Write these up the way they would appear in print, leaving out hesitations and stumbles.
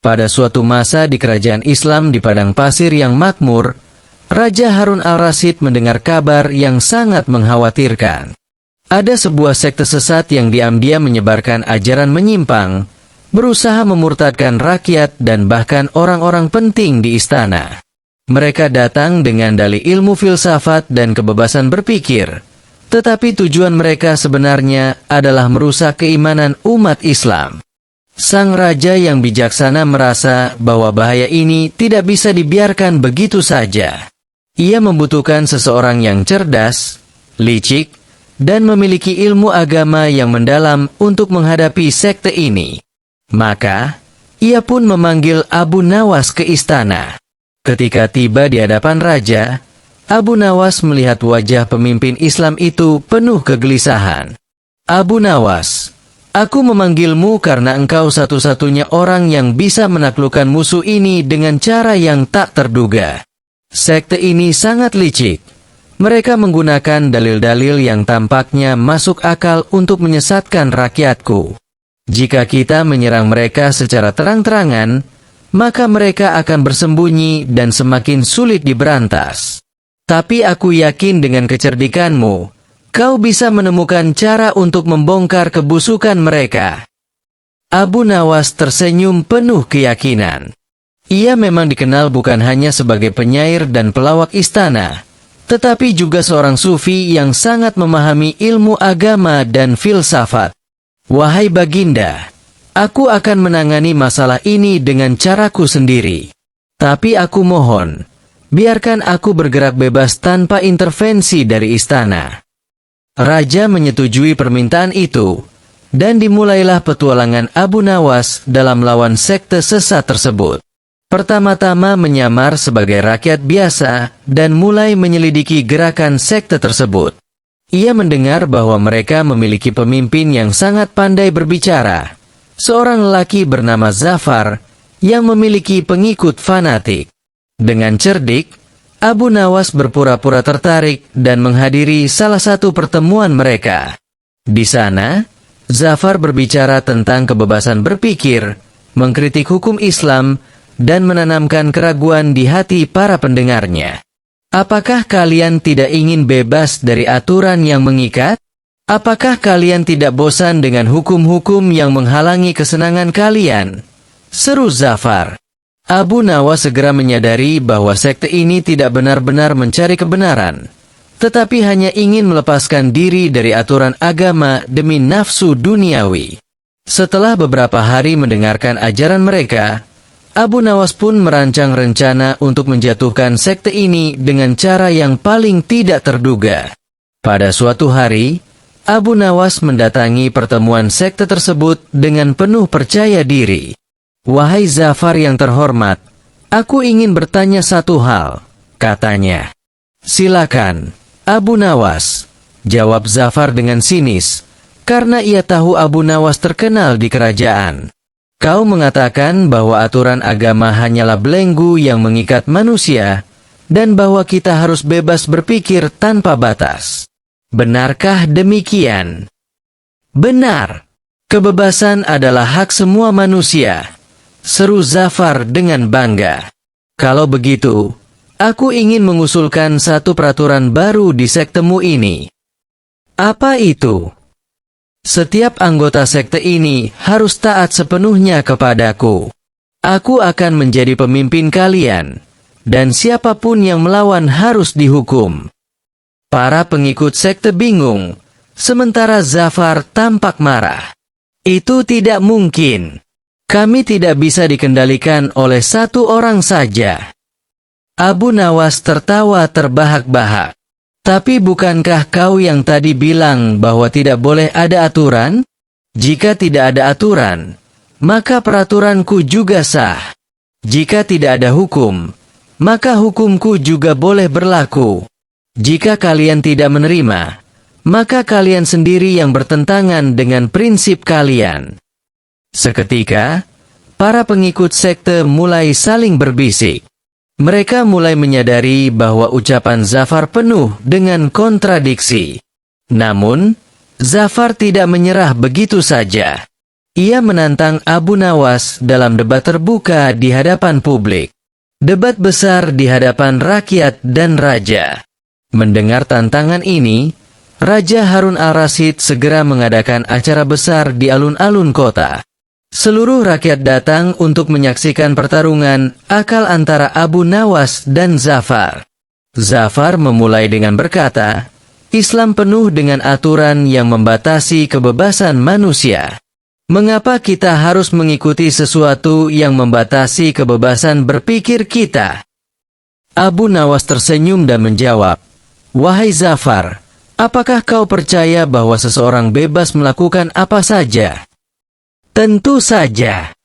Pada suatu masa di kerajaan Islam di padang pasir yang makmur, Raja Harun al-Rasyid mendengar kabar yang sangat mengkhawatirkan. Ada sebuah sekte sesat yang diam-diam menyebarkan ajaran menyimpang, berusaha memurtadkan rakyat dan bahkan orang-orang penting di istana. Mereka datang dengan dalih ilmu filsafat dan kebebasan berpikir, tetapi tujuan mereka sebenarnya adalah merusak keimanan umat Islam. Sang raja yang bijaksana merasa bahwa bahaya ini tidak bisa dibiarkan begitu saja. Ia membutuhkan seseorang yang cerdas, licik, dan memiliki ilmu agama yang mendalam untuk menghadapi sekte ini. Maka, ia pun memanggil Abu Nawas ke istana. Ketika tiba di hadapan raja, Abu Nawas melihat wajah pemimpin Islam itu penuh kegelisahan. "Abu Nawas, aku memanggilmu karena engkau satu-satunya orang yang bisa menaklukkan musuh ini dengan cara yang tak terduga. Sekte ini sangat licik. Mereka menggunakan dalil-dalil yang tampaknya masuk akal untuk menyesatkan rakyatku. Jika kita menyerang mereka secara terang-terangan, maka mereka akan bersembunyi dan semakin sulit diberantas. Tapi aku yakin dengan kecerdikanmu, kau bisa menemukan cara untuk membongkar kebusukan mereka." Abu Nawas tersenyum penuh keyakinan. Ia memang dikenal bukan hanya sebagai penyair dan pelawak istana, tetapi juga seorang sufi yang sangat memahami ilmu agama dan filsafat. "Wahai Baginda, aku akan menangani masalah ini dengan caraku sendiri. Tapi aku mohon, biarkan aku bergerak bebas tanpa intervensi dari istana." Raja menyetujui permintaan itu, dan dimulailah petualangan Abu Nawas dalam melawan sekte sesat tersebut. Pertama-tama menyamar sebagai rakyat biasa dan mulai menyelidiki gerakan sekte tersebut. Ia mendengar bahwa mereka memiliki pemimpin yang sangat pandai berbicara, seorang lelaki bernama Zafar yang memiliki pengikut fanatik. Dengan cerdik, Abu Nawas berpura-pura tertarik dan menghadiri salah satu pertemuan mereka. Di sana, Zafar berbicara tentang kebebasan berpikir, mengkritik hukum Islam, dan menanamkan keraguan di hati para pendengarnya. "Apakah kalian tidak ingin bebas dari aturan yang mengikat? Apakah kalian tidak bosan dengan hukum-hukum yang menghalangi kesenangan kalian?" seru Zafar. Abu Nawas segera menyadari bahwa sekte ini tidak benar-benar mencari kebenaran, tetapi hanya ingin melepaskan diri dari aturan agama demi nafsu duniawi. Setelah beberapa hari mendengarkan ajaran mereka, Abu Nawas pun merancang rencana untuk menjatuhkan sekte ini dengan cara yang paling tidak terduga. Pada suatu hari, Abu Nawas mendatangi pertemuan sekte tersebut dengan penuh percaya diri. "Wahai Zafar yang terhormat, aku ingin bertanya satu hal," katanya. "Silakan, Abu Nawas," jawab Zafar dengan sinis, karena ia tahu Abu Nawas terkenal di kerajaan. "Kau mengatakan bahwa aturan agama hanyalah belenggu yang mengikat manusia, dan bahwa kita harus bebas berpikir tanpa batas. Benarkah demikian?" "Benar. Kebebasan adalah hak semua manusia," seru Zafar dengan bangga. "Kalau begitu, aku ingin mengusulkan satu peraturan baru di sektemu ini." "Apa itu?" "Setiap anggota sekte ini harus taat sepenuhnya kepadaku. Aku akan menjadi pemimpin kalian, dan siapapun yang melawan harus dihukum." Para pengikut sekte bingung, sementara Zafar tampak marah. "Itu tidak mungkin. Kami tidak bisa dikendalikan oleh satu orang saja." Abu Nawas tertawa terbahak-bahak. "Tapi bukankah kau yang tadi bilang bahwa tidak boleh ada aturan? Jika tidak ada aturan, maka peraturanku juga sah. Jika tidak ada hukum, maka hukumku juga boleh berlaku. Jika kalian tidak menerima, maka kalian sendiri yang bertentangan dengan prinsip kalian." Seketika, para pengikut sekte mulai saling berbisik. Mereka mulai menyadari bahwa ucapan Zafar penuh dengan kontradiksi. Namun, Zafar tidak menyerah begitu saja. Ia menantang Abu Nawas dalam debat terbuka di hadapan publik. Debat besar di hadapan rakyat dan raja. Mendengar tantangan ini, Raja Harun al-Rasyid segera mengadakan acara besar di alun-alun kota. Seluruh rakyat datang untuk menyaksikan pertarungan akal antara Abu Nawas dan Zafar. Zafar memulai dengan berkata, Islam penuh dengan aturan yang membatasi kebebasan manusia. Mengapa kita harus mengikuti sesuatu yang membatasi kebebasan berpikir kita? Abu Nawas tersenyum dan menjawab, Wahai Zafar, apakah kau percaya bahwa seseorang bebas melakukan apa saja? Tentu saja.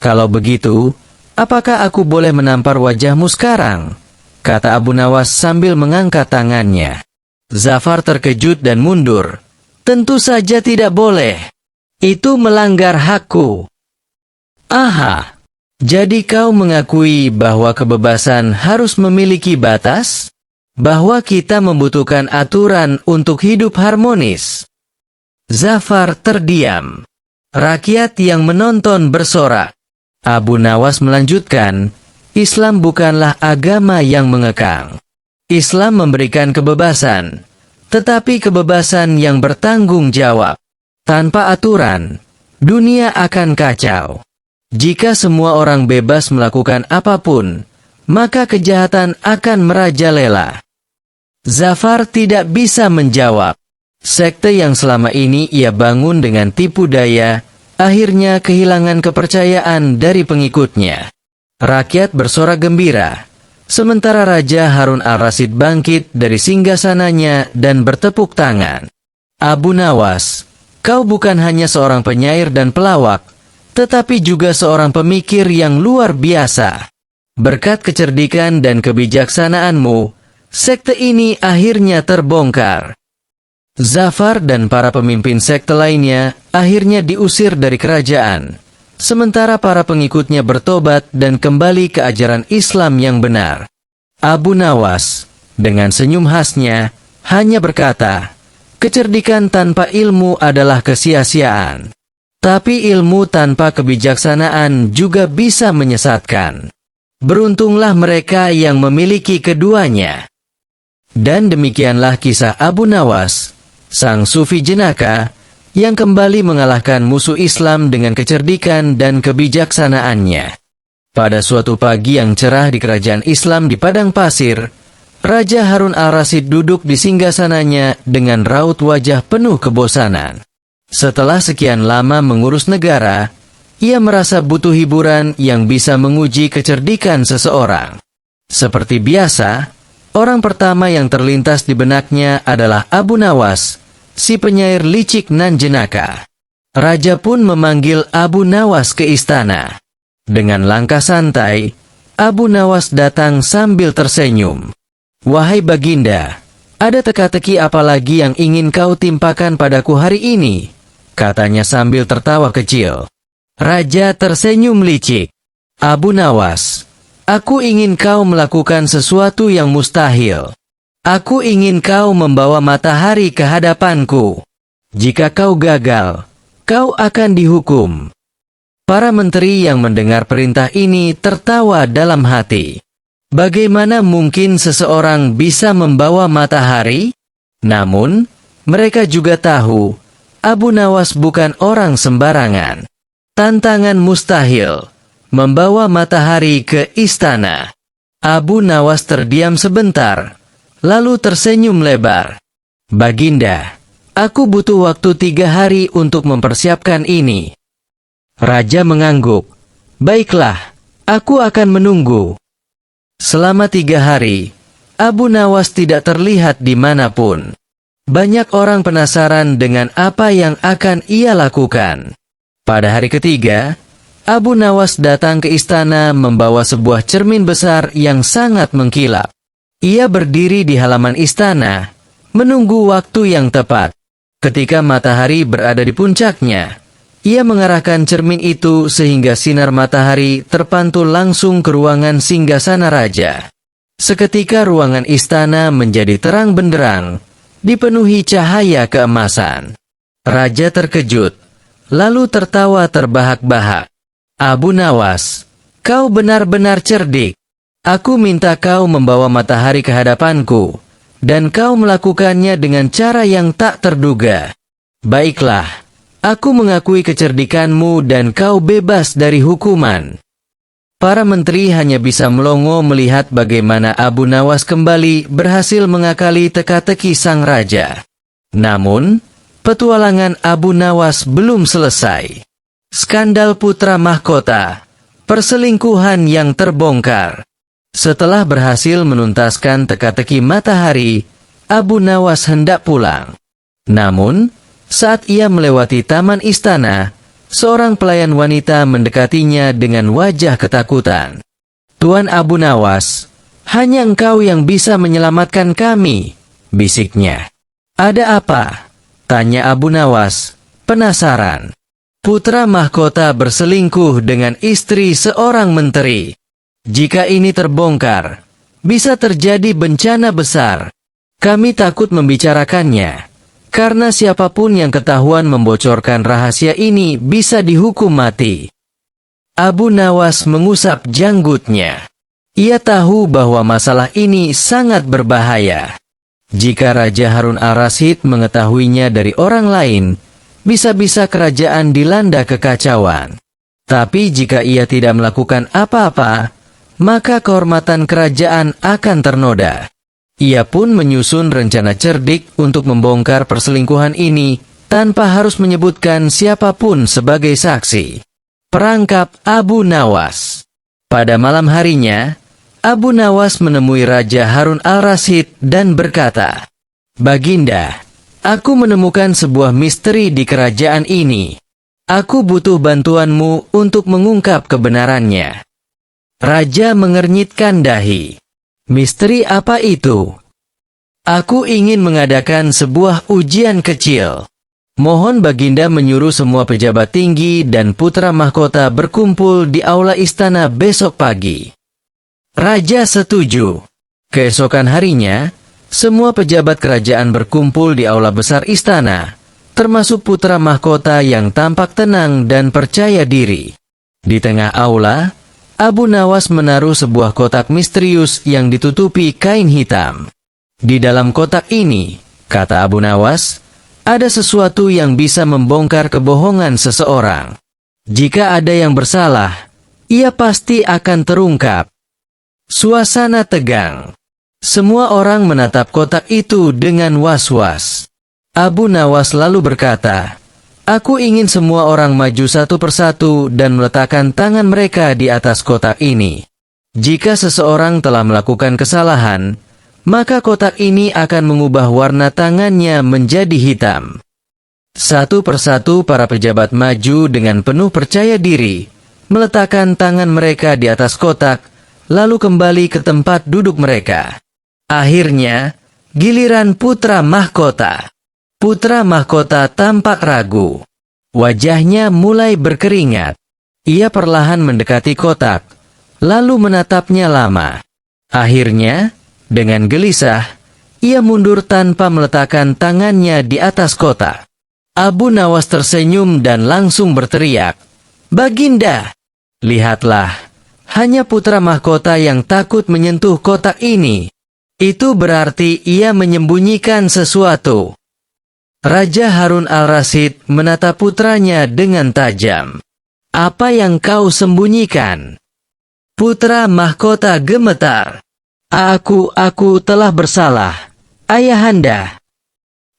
Kalau begitu, apakah aku boleh menampar wajahmu sekarang? Kata Abu Nawas sambil mengangkat tangannya. Zafar terkejut dan mundur. Tentu saja tidak boleh. Itu melanggar hakku. Aha, jadi kau mengakui bahwa kebebasan harus memiliki batas? Bahwa kita membutuhkan aturan untuk hidup harmonis? Zafar terdiam. Rakyat yang menonton bersorak. Abu Nawas melanjutkan, Islam bukanlah agama yang mengekang. Islam memberikan kebebasan, tetapi kebebasan yang bertanggung jawab. Tanpa aturan, dunia akan kacau. Jika semua orang bebas melakukan apapun, maka kejahatan akan merajalela. Zafar tidak bisa menjawab. Sekte yang selama ini ia bangun dengan tipu daya, akhirnya kehilangan kepercayaan dari pengikutnya. Rakyat bersorak gembira, sementara Raja Harun al-Rasyid bangkit dari singgasananya dan bertepuk tangan. Abu Nawas, kau bukan hanya seorang penyair dan pelawak, tetapi juga seorang pemikir yang luar biasa. Berkat kecerdikan dan kebijaksanaanmu, sekte ini akhirnya terbongkar. Zafar dan para pemimpin sekte lainnya akhirnya diusir dari kerajaan, sementara para pengikutnya bertobat dan kembali ke ajaran Islam yang benar. Abu Nawas, dengan senyum khasnya, hanya berkata, kecerdikan tanpa ilmu adalah kesia-siaan. Tapi ilmu tanpa kebijaksanaan juga bisa menyesatkan. Beruntunglah mereka yang memiliki keduanya. Dan demikianlah kisah Abu Nawas, sang sufi jenaka, yang kembali mengalahkan musuh Islam dengan kecerdikan dan kebijaksanaannya. Pada suatu pagi yang cerah di kerajaan Islam di padang pasir, Raja Harun al-Rasyid duduk di singgasananya dengan raut wajah penuh kebosanan. Setelah sekian lama mengurus negara, ia merasa butuh hiburan yang bisa menguji kecerdikan seseorang. Seperti biasa, orang pertama yang terlintas di benaknya adalah Abu Nawas, si penyair licik nan jenaka. Raja pun memanggil Abu Nawas ke istana. Dengan langkah santai, Abu Nawas datang sambil tersenyum. Wahai Baginda, ada teka-teki apa lagi yang ingin kau timpakan padaku hari ini? Katanya sambil tertawa kecil. Raja tersenyum licik. Abu Nawas, aku ingin kau melakukan sesuatu yang mustahil. Aku ingin kau membawa matahari ke hadapanku. Jika kau gagal, kau akan dihukum. Para menteri yang mendengar perintah ini tertawa dalam hati. Bagaimana mungkin seseorang bisa membawa matahari? Namun, mereka juga tahu, Abu Nawas bukan orang sembarangan. Tantangan mustahil, membawa matahari ke istana. Abu Nawas terdiam sebentar, lalu tersenyum lebar. Baginda, aku butuh waktu 3 hari untuk mempersiapkan ini. Raja mengangguk. Baiklah, aku akan menunggu. Selama 3 hari, Abu Nawas tidak terlihat dimanapun. Banyak orang penasaran dengan apa yang akan ia lakukan. Pada hari ketiga, Abu Nawas datang ke istana membawa sebuah cermin besar yang sangat mengkilap. Ia berdiri di halaman istana, menunggu waktu yang tepat. Ketika matahari berada di puncaknya, ia mengarahkan cermin itu sehingga sinar matahari terpantul langsung ke ruangan singgasana raja. Seketika ruangan istana menjadi terang benderang, dipenuhi cahaya keemasan. Raja terkejut, lalu tertawa terbahak-bahak. Abu Nawas, kau benar-benar cerdik. Aku minta kau membawa matahari ke hadapanku, dan kau melakukannya dengan cara yang tak terduga. Baiklah, aku mengakui kecerdikanmu dan kau bebas dari hukuman. Para menteri hanya bisa melongo melihat bagaimana Abu Nawas kembali berhasil mengakali teka-teki sang raja. Namun, petualangan Abu Nawas belum selesai. Skandal putra mahkota, perselingkuhan yang terbongkar. Setelah berhasil menuntaskan teka-teki matahari, Abu Nawas hendak pulang. Namun, saat ia melewati taman istana, seorang pelayan wanita mendekatinya dengan wajah ketakutan. "Tuan Abu Nawas, hanya engkau yang bisa menyelamatkan kami," bisiknya. "Ada apa?" tanya Abu Nawas, penasaran. "Putra mahkota berselingkuh dengan istri seorang menteri. Jika ini terbongkar, bisa terjadi bencana besar. Kami takut membicarakannya, karena siapapun yang ketahuan membocorkan rahasia ini bisa dihukum mati." Abu Nawas mengusap janggutnya. Ia tahu bahwa masalah ini sangat berbahaya. Jika Raja Harun al-Rasyid mengetahuinya dari orang lain, bisa-bisa kerajaan dilanda kekacauan. Tapi jika ia tidak melakukan apa-apa, maka kehormatan kerajaan akan ternoda. Ia pun menyusun rencana cerdik untuk membongkar perselingkuhan ini tanpa harus menyebutkan siapapun sebagai saksi. Perangkap Abu Nawas. Pada malam harinya, Abu Nawas menemui Raja Harun al-Rasyid dan berkata, "Baginda, aku menemukan sebuah misteri di kerajaan ini. Aku butuh bantuanmu untuk mengungkap kebenarannya." Raja mengernyitkan dahi. "Misteri apa itu?" "Aku ingin mengadakan sebuah ujian kecil. Mohon Baginda menyuruh semua pejabat tinggi dan putra mahkota berkumpul di aula istana besok pagi." Raja setuju. Keesokan harinya, semua pejabat kerajaan berkumpul di aula besar istana, termasuk putra mahkota yang tampak tenang dan percaya diri. Di tengah aula, Abu Nawas menaruh sebuah kotak misterius yang ditutupi kain hitam. "Di dalam kotak ini," kata Abu Nawas, "ada sesuatu yang bisa membongkar kebohongan seseorang. Jika ada yang bersalah, ia pasti akan terungkap." Suasana tegang. Semua orang menatap kotak itu dengan was-was. Abu Nawas lalu berkata, "Aku ingin semua orang maju satu persatu dan meletakkan tangan mereka di atas kotak ini. Jika seseorang telah melakukan kesalahan, maka kotak ini akan mengubah warna tangannya menjadi hitam." Satu persatu para pejabat maju dengan penuh percaya diri, meletakkan tangan mereka di atas kotak, lalu kembali ke tempat duduk mereka. Akhirnya, giliran putra mahkota. Putra mahkota tampak ragu. Wajahnya mulai berkeringat. Ia perlahan mendekati kotak, lalu menatapnya lama. Akhirnya, dengan gelisah, ia mundur tanpa meletakkan tangannya di atas kotak. Abu Nawas tersenyum dan langsung berteriak, "Baginda, lihatlah, hanya putra mahkota yang takut menyentuh kotak ini. Itu berarti ia menyembunyikan sesuatu." Raja Harun al-Rasyid menatap putranya dengan tajam. "Apa yang kau sembunyikan?" Putra mahkota gemetar. Aku telah bersalah, Ayahanda."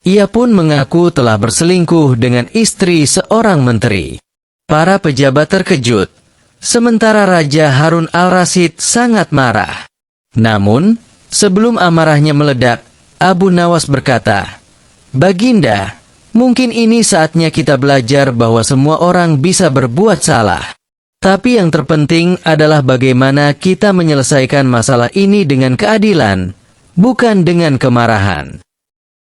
Ia pun mengaku telah berselingkuh dengan istri seorang menteri. Para pejabat terkejut, sementara Raja Harun al-Rasyid sangat marah. Namun, sebelum amarahnya meledak, Abu Nawas berkata, "Baginda, mungkin ini saatnya kita belajar bahwa semua orang bisa berbuat salah. Tapi yang terpenting adalah bagaimana kita menyelesaikan masalah ini dengan keadilan, bukan dengan kemarahan."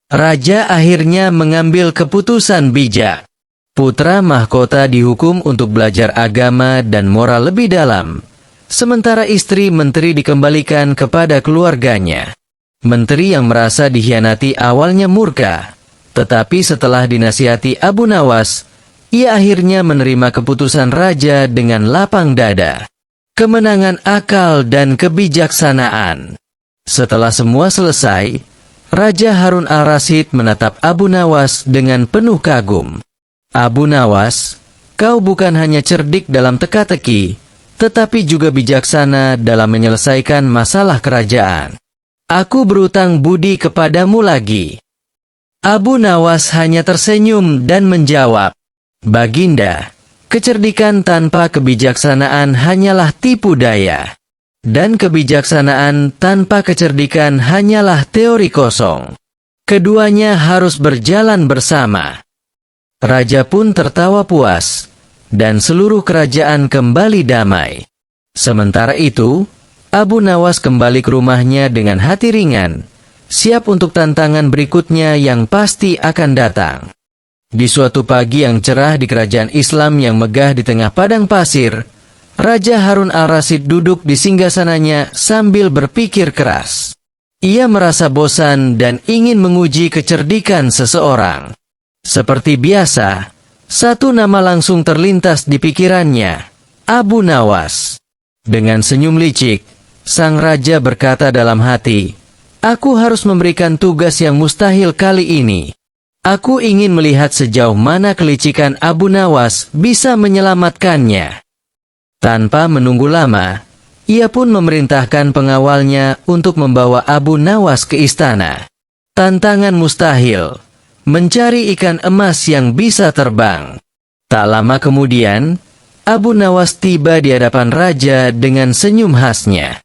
Raja akhirnya mengambil keputusan bijak. Putra mahkota dihukum untuk belajar agama dan moral lebih dalam, sementara istri menteri dikembalikan kepada keluarganya. Menteri yang merasa dikhianati awalnya murka, tetapi setelah dinasihati Abu Nawas, ia akhirnya menerima keputusan raja dengan lapang dada. Kemenangan akal dan kebijaksanaan. Setelah semua selesai, Raja Harun al-Rasyid menatap Abu Nawas dengan penuh kagum. Abu Nawas, kau bukan hanya cerdik dalam teka-teki, tetapi juga bijaksana dalam menyelesaikan masalah kerajaan. Aku berutang budi kepadamu lagi. Abu Nawas hanya tersenyum dan menjawab, Baginda, kecerdikan tanpa kebijaksanaan hanyalah tipu daya. Dan kebijaksanaan tanpa kecerdikan hanyalah teori kosong. Keduanya harus berjalan bersama. Raja pun tertawa puas, dan seluruh kerajaan kembali damai. Sementara itu, Abu Nawas kembali ke rumahnya dengan hati ringan, siap untuk tantangan berikutnya yang pasti akan datang. Di suatu pagi yang cerah di kerajaan Islam yang megah di tengah padang pasir, Raja Harun al-Rasyid duduk di singgasananya sambil berpikir keras. Ia merasa bosan dan ingin menguji kecerdikan seseorang. Seperti biasa, satu nama langsung terlintas di pikirannya, Abu Nawas. Dengan senyum licik, sang raja berkata dalam hati, Aku harus memberikan tugas yang mustahil kali ini. Aku ingin melihat sejauh mana kelicikan Abu Nawas bisa menyelamatkannya. Tanpa menunggu lama, ia pun memerintahkan pengawalnya untuk membawa Abu Nawas ke istana. Tantangan mustahil, mencari ikan emas yang bisa terbang. Tak lama kemudian, Abu Nawas tiba di hadapan raja dengan senyum khasnya.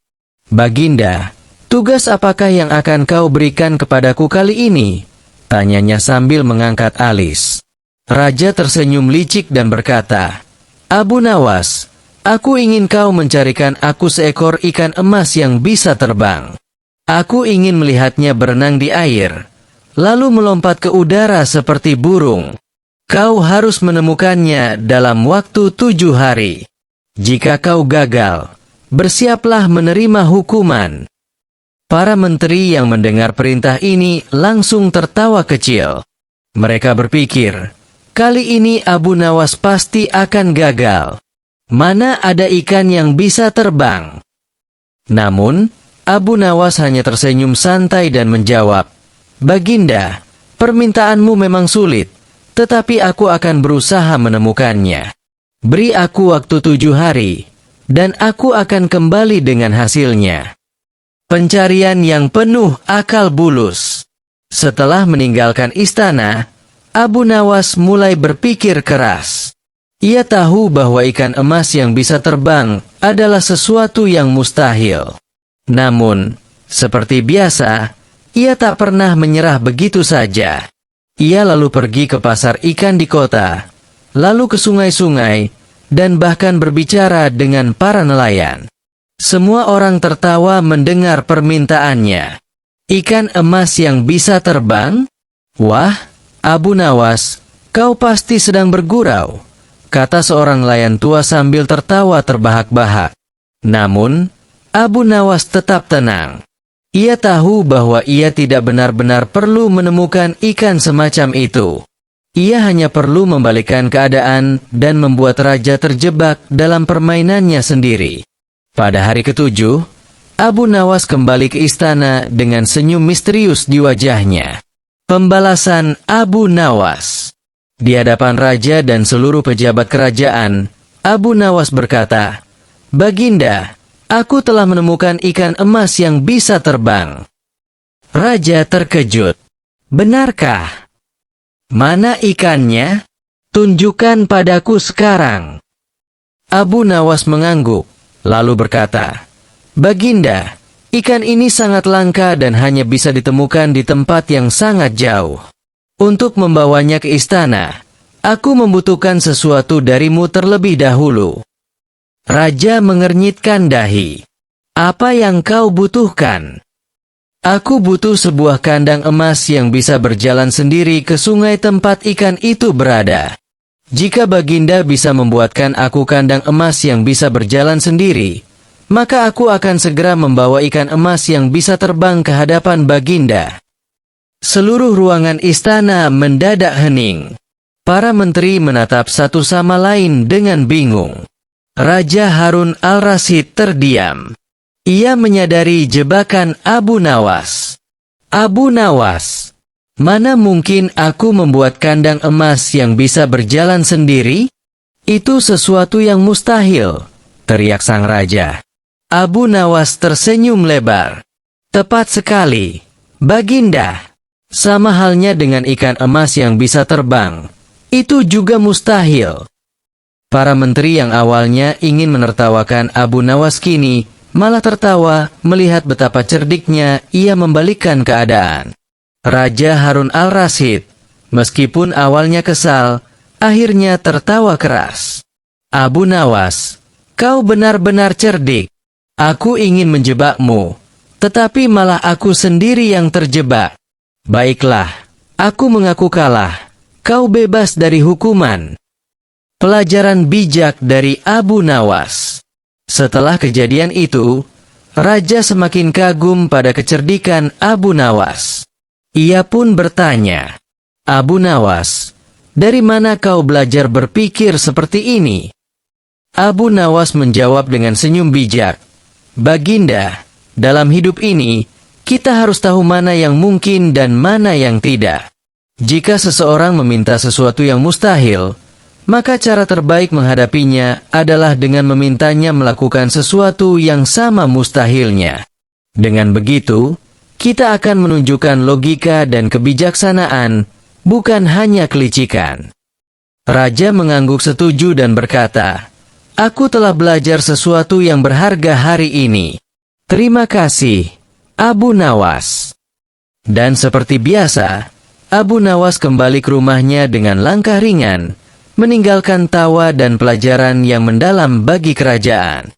Baginda, tugas apakah yang akan kau berikan kepadaku kali ini? Tanyanya sambil mengangkat alis. Raja tersenyum licik dan berkata, Abu Nawas, aku ingin kau mencarikan aku seekor ikan emas yang bisa terbang. Aku ingin melihatnya berenang di air, lalu melompat ke udara seperti burung. Kau harus menemukannya dalam waktu 7 hari. Jika kau gagal, bersiaplah menerima hukuman. Para menteri yang mendengar perintah ini langsung tertawa kecil. Mereka berpikir, kali ini Abu Nawas pasti akan gagal. Mana ada ikan yang bisa terbang? Namun, Abu Nawas hanya tersenyum santai dan menjawab, Baginda, permintaanmu memang sulit, tetapi aku akan berusaha menemukannya. Beri aku waktu 7 hari, dan aku akan kembali dengan hasilnya. Pencarian yang penuh akal bulus. Setelah meninggalkan istana, Abu Nawas mulai berpikir keras. Ia tahu bahwa ikan emas yang bisa terbang adalah sesuatu yang mustahil. Namun, seperti biasa, ia tak pernah menyerah begitu saja. Ia lalu pergi ke pasar ikan di kota, lalu ke sungai-sungai, dan bahkan berbicara dengan para nelayan. Semua orang tertawa mendengar permintaannya. Ikan emas yang bisa terbang? Wah, Abu Nawas, kau pasti sedang bergurau, kata seorang nelayan tua sambil tertawa terbahak-bahak. Namun, Abu Nawas tetap tenang. Ia tahu bahwa ia tidak benar-benar perlu menemukan ikan semacam itu. Ia hanya perlu membalikkan keadaan dan membuat raja terjebak dalam permainannya sendiri. Pada hari ke-7, Abu Nawas kembali ke istana dengan senyum misterius di wajahnya. Pembalasan Abu Nawas. Di hadapan raja dan seluruh pejabat kerajaan, Abu Nawas berkata, Baginda, aku telah menemukan ikan emas yang bisa terbang. Raja terkejut. Benarkah? Mana ikannya? Tunjukkan padaku sekarang. Abu Nawas mengangguk, lalu berkata, Baginda, ikan ini sangat langka dan hanya bisa ditemukan di tempat yang sangat jauh. Untuk membawanya ke istana, aku membutuhkan sesuatu darimu terlebih dahulu. Raja mengernyitkan dahi. Apa yang kau butuhkan? Aku butuh sebuah kandang emas yang bisa berjalan sendiri ke sungai tempat ikan itu berada. Jika Baginda bisa membuatkan aku kandang emas yang bisa berjalan sendiri, maka aku akan segera membawa ikan emas yang bisa terbang ke hadapan Baginda. Seluruh ruangan istana mendadak hening. Para menteri menatap satu sama lain dengan bingung. Raja Harun al-Rasyid terdiam. Ia menyadari jebakan Abu Nawas. Abu Nawas, mana mungkin aku membuat kandang emas yang bisa berjalan sendiri? Itu sesuatu yang mustahil, teriak sang raja. Abu Nawas tersenyum lebar. Tepat sekali, Baginda. Sama halnya dengan ikan emas yang bisa terbang. Itu juga mustahil. Para menteri yang awalnya ingin menertawakan Abu Nawas kini malah tertawa melihat betapa cerdiknya ia membalikkan keadaan. Raja Harun al-Rasyid, meskipun awalnya kesal, akhirnya tertawa keras. Abu Nawas, kau benar-benar cerdik. Aku ingin menjebakmu, tetapi malah aku sendiri yang terjebak. Baiklah, aku mengaku kalah. Kau bebas dari hukuman. Pelajaran bijak dari Abu Nawas. Setelah kejadian itu, raja semakin kagum pada kecerdikan Abu Nawas. Ia pun bertanya, Abu Nawas, dari mana kau belajar berpikir seperti ini? Abu Nawas menjawab dengan senyum bijak, Baginda, dalam hidup ini, kita harus tahu mana yang mungkin dan mana yang tidak. Jika seseorang meminta sesuatu yang mustahil, maka cara terbaik menghadapinya adalah dengan memintanya melakukan sesuatu yang sama mustahilnya. Dengan begitu, kita akan menunjukkan logika dan kebijaksanaan, bukan hanya kelicikan. Raja mengangguk setuju dan berkata, aku telah belajar sesuatu yang berharga hari ini. Terima kasih, Abu Nawas. Dan seperti biasa, Abu Nawas kembali ke rumahnya dengan langkah ringan, meninggalkan tawa dan pelajaran yang mendalam bagi kerajaan.